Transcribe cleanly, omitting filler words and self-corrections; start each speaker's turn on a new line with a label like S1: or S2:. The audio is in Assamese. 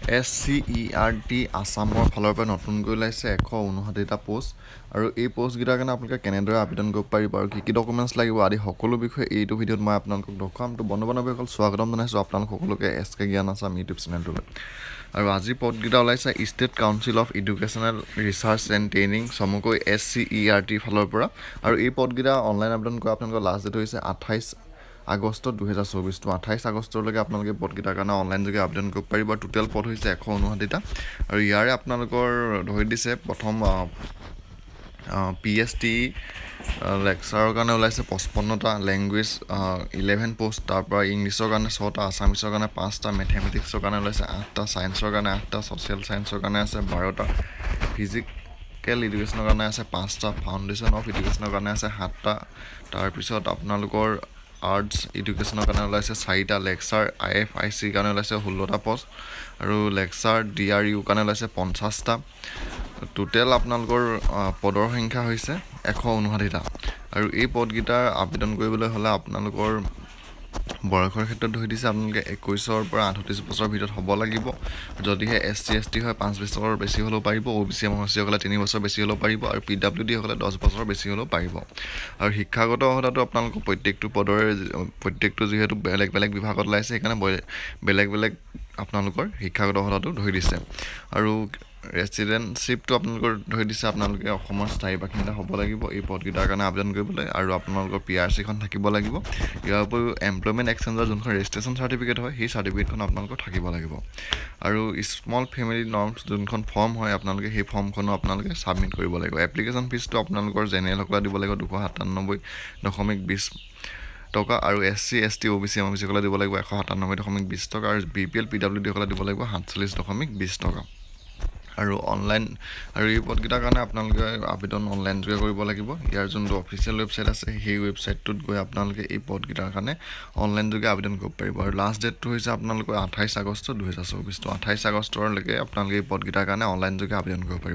S1: SCERT আসামৰ ফালৰ পৰা নতুনকৈ ওলাইছে 159টা পোষ্ট আৰু এই পোষ্টকেইটাৰ কাৰণে আপোনালোকে কেনেদৰে আবেদন কৰিব পাৰিব আৰু কি ডকুমেণ্টছ লাগিব আদি সকলো বিষয়ে এইটো ভিডিঅ'ত মই আপোনালোকক দেখুৱাম। তো বন্ধু-বান্ধৱীসকল স্বাগতম জনাইছোঁ আপোনালোক সকলোকে SK জ্ঞান আসাম ইউটিউব চেনেলটোলৈ। আৰু আজি পদকেইটা ওলাইছে state council of educational research and training চমুকৈ SCERT ফালৰ পৰা। আৰু এই পদকেইটা অনলাইন আবেদন কৰা আপোনালোকৰ লাষ্ট ডেট হৈছে 28 আগষ্ট 2024। তো 28 আগষ্টলৈকে আপোনালোকে পদকেইটাৰ কাৰণে অনলাইন যোগে আবেদন কৰিব পাৰিব। টোটেল পদ হৈছে 159টা আৰু ইয়াৰে আপোনালোকৰ ধৰি দিছে প্ৰথম PST লেকচাৰৰ কাৰণে ওলাইছে 55টা, লেংগুৱেজ 11 পোষ্ট, তাৰপৰা ইংলিছৰ কাৰণে 6টা, আছামিছৰ কাৰণে 5টা, মেথমেটিক্সৰ কাৰণে ওলাইছে 8টা, ছায়েন্সৰ কাৰণে 8টা, ছ'চিয়েল ছায়েন্সৰ কাৰণে আছে 12টা, ফিজিকেল এডুকেশ্যনৰ কাৰণে আছে 5টা, ফাউণ্ডেশ্যন অফ এডুকেশ্যনৰ কাৰণে আছে 7টা, তাৰপিছত আপোনালোকৰ আৰ্টছ এডুকেশ্যনৰ কাৰণে ওলাইছে 4টা, লেকচাৰ IFICৰ কাৰণে ওলাইছে 16টা পোষ্ট আৰু লেকচাৰ DRU কাৰণে ওলাইছে 50টা। টোটেল আপোনালোকৰ পদৰ সংখ্যা হৈছে 159টা আৰু এই পদকেইটাৰ আবেদন কৰিবলৈ হ'লে আপোনালোকৰ বয়সৰ ক্ষেত্ৰত ধৰি দিছে আপোনালোকে 21ৰ পৰা 38 বছৰৰ ভিতৰত হ'ব লাগিব। যদিহে SC ST হয় 5 বছৰৰ বেছি হ'লেও পাৰিব, OBC সকলে 3 বছৰ বেছি হ'লেও পাৰিব আৰু PWD সকলে 10 বছৰ বেছি হ'লেও পাৰিব। আৰু শিক্ষাগত অৰ্হতাটো আপোনালোকৰ প্ৰত্যেকটো পদৰে প্ৰত্যেকটো যিহেতু বেলেগ বেলেগ বিভাগত ওলাইছে সেইকাৰণে বেলেগ বেলেগ আপোনালোকৰ শিক্ষাগত অৰ্হতাটো ধৰি দিছে। আৰু ৰেচিডেণ্টশ্বিপটো আপোনালোকৰ ধৰি দিছে আপোনালোকে অসমৰ স্থায়ী বাসিন্দা হ'ব লাগিব এই পদকেইটাৰ কাৰণে আবেদন কৰিবলৈ আৰু আপোনালোকৰ PRCখন থাকিব লাগিব। ইয়াৰ উপৰিও এমপ্লয়মেণ্ট এক্সচেঞ্জৰ যোনখন ৰেজিষ্ট্ৰেশ্যন চাৰ্টিফিকেট হয় সেই চাৰ্টিফিকেটখন আপোনালোকৰ থাকিব লাগিব। আৰু স্মল ফেমিলি নৰ্মছ যোনখন ফৰ্ম হয় আপোনালোকে সেই ফৰ্মখনো আপোনালোকে ছাবমিট কৰিব লাগিব। এপ্লিকেশ্যন ফিজটো আপোনালোকৰ জেনেৰেলসকলে দিব লাগিব 297.20 টকা আৰু SC ST OBC সকলে দিব লাগিব 197.20 টকা আৰু BPL PWD সকলে দিব লাগিব 47.20 টকা। আৰু অনলাইন আৰু এই পদকেইটাৰ কাৰণে আপোনালোকে আবেদন অনলাইন যোগে কৰিব লাগিব। ইয়াৰ যোনটো অফিচিয়েল ৱেবছাইট আছে সেই ৱেবছাইটটোত গৈ আপোনালোকে এই পদকেইটাৰ কাৰণে অনলাইন যোগে আবেদন কৰিব পাৰিব। আৰু লাষ্ট ডেটটো হৈছে আপোনালোকৰ 28 আগষ্ট 2024। তো 28 আগষ্টলৈকে আপোনালোকে এই পদকেইটাৰ কাৰণে অনলাইন যোগে আবেদন কৰিব পাৰিব।